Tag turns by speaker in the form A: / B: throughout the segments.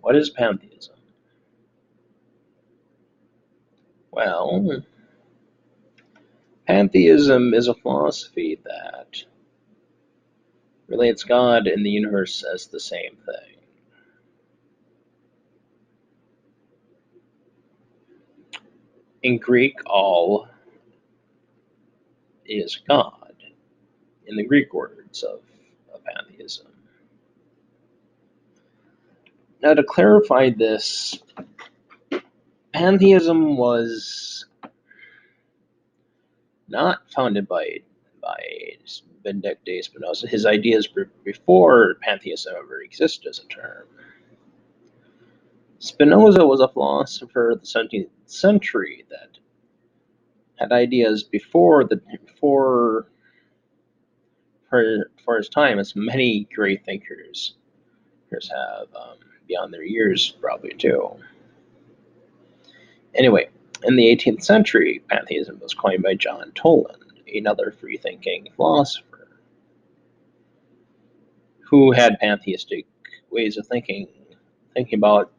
A: What is pantheism? Well, pantheism is a philosophy that relates God and the universe as the same thing. In Greek, all is God, in the Greek words of pantheism. Now, to clarify this, pantheism was not founded by Benedictus Spinoza. His ideas before pantheism ever existed as a term. Spinoza was a philosopher of the 17th century that had ideas for his time, as many great thinkers have beyond their years, probably too. Anyway, in the 18th century, pantheism was coined by John Toland, another free-thinking philosopher who had pantheistic ways of thinking about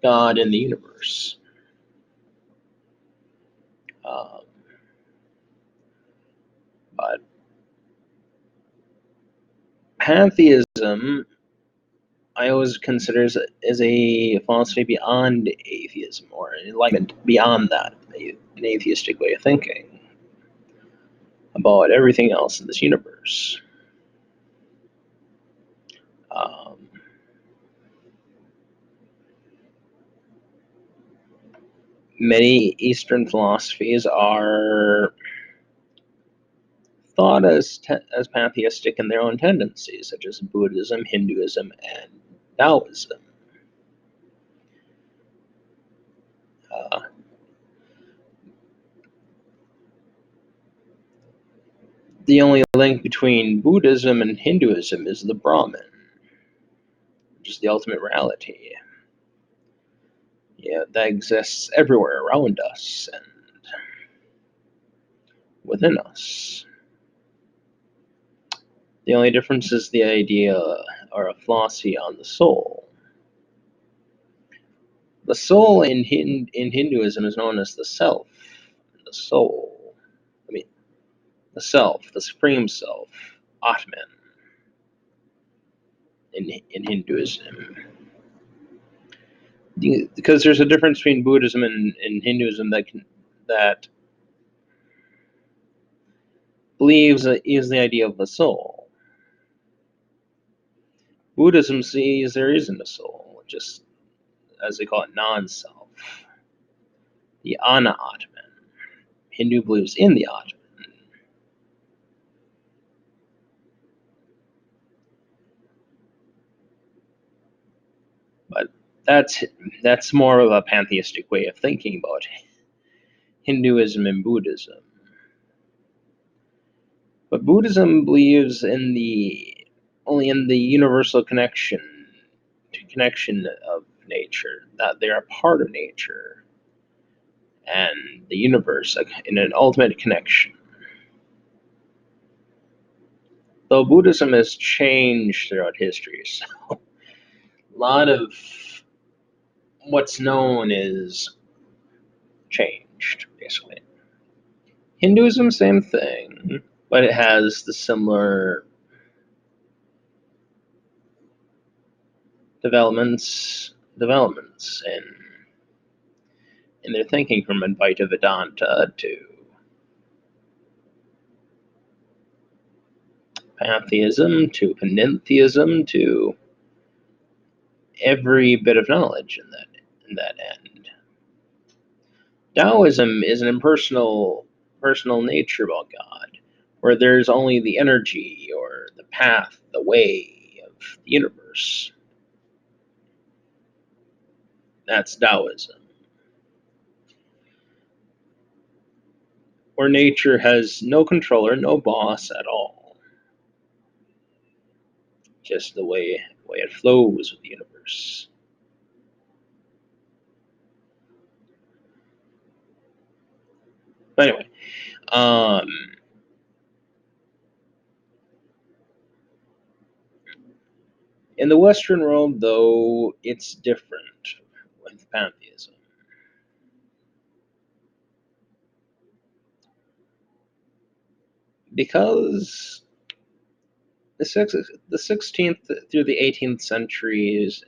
A: God and the universe. Um, but pantheism, I always consider as a philosophy beyond atheism, or enlightenment beyond that, an atheistic way of thinking about everything else in this universe. Um, Many Eastern philosophies are thought as pantheistic in their own tendencies, such as Buddhism, Hinduism, and Taoism. Uh, the only link between Buddhism and Hinduism is the Brahman, which is the ultimate reality. Yeah, that exists everywhere around us and within us. The only difference is the idea or a philosophy on the soul. The soul in Hinduism is known as the self, the soul. I mean, the self, the supreme self, Atman, in Hinduism. Because there's a difference between Buddhism and Hinduism that believes is the idea of the soul. Buddhism sees there isn't a soul, just as they call it, non-self, the Atman. Hindu believes in the Atman. But that's more of a pantheistic way of thinking about Hinduism and Buddhism. But Buddhism believes only in the universal connection of nature, that they are part of nature and the universe in an ultimate connection. Though Buddhism has changed throughout history, so a lot of what's known is changed, basically. Hinduism, same thing, but it has the similar developments in their thinking, from Advaita Vedanta to pantheism to panentheism to every bit of knowledge in that end. Taoism is an impersonal personal nature about God, where there's only the energy or the path, the way of the universe. That's Taoism. Where nature has no controller, no boss at all. Just the way it flows with the universe. But anyway, um, In the Western world, though, it's different with pantheism. Because the 16th through the 18th centuries,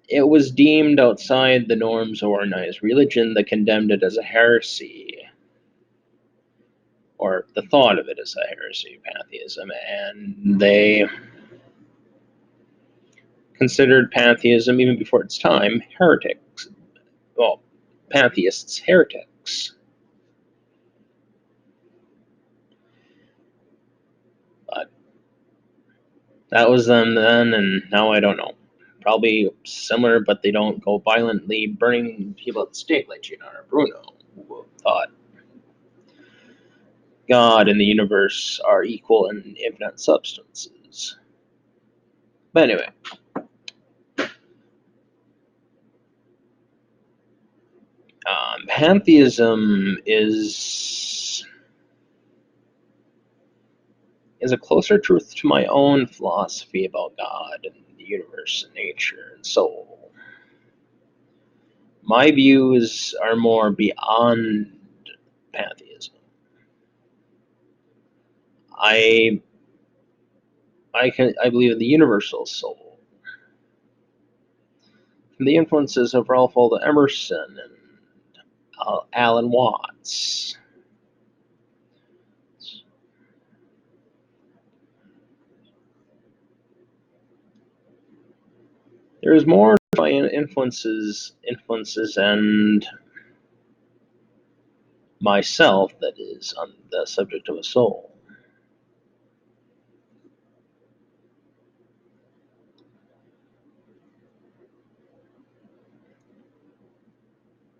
A: it was deemed outside the norms of organized religion that condemned it as a heresy, or the thought of it as a heresy, pantheism, and they considered pantheism, even before its time, heretics. Well, pantheists, heretics. But that was them then, and now I don't know. Probably similar, but they don't go violently burning people at the stake like Giordano Bruno, who thought God and the universe are equal and infinite substances. But anyway, pantheism is a closer truth to my own philosophy about God and the universe and nature and soul. My views are more beyond pantheism. I I believe in the universal soul. From the influences of Ralph Waldo Emerson and Alan Watts. There's more by influences and myself that is on the subject of a soul.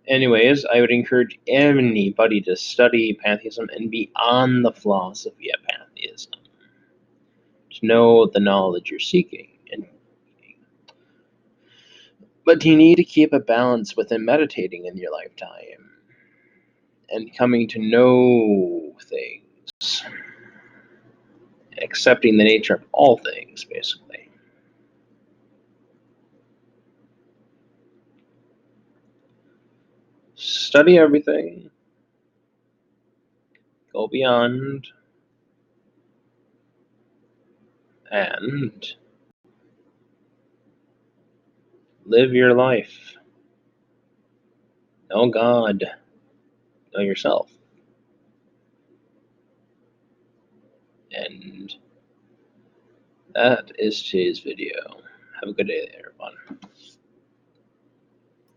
A: Anyways, I would encourage anybody to study pantheism and be on the philosophy of pantheism, to know the knowledge you're seeking. But you need to keep a balance within meditating in your lifetime and coming to know things, accepting the nature of all things, basically. Study everything, go beyond, and live your life. Know God, know yourself. And that is today's video. Have a good day, everyone.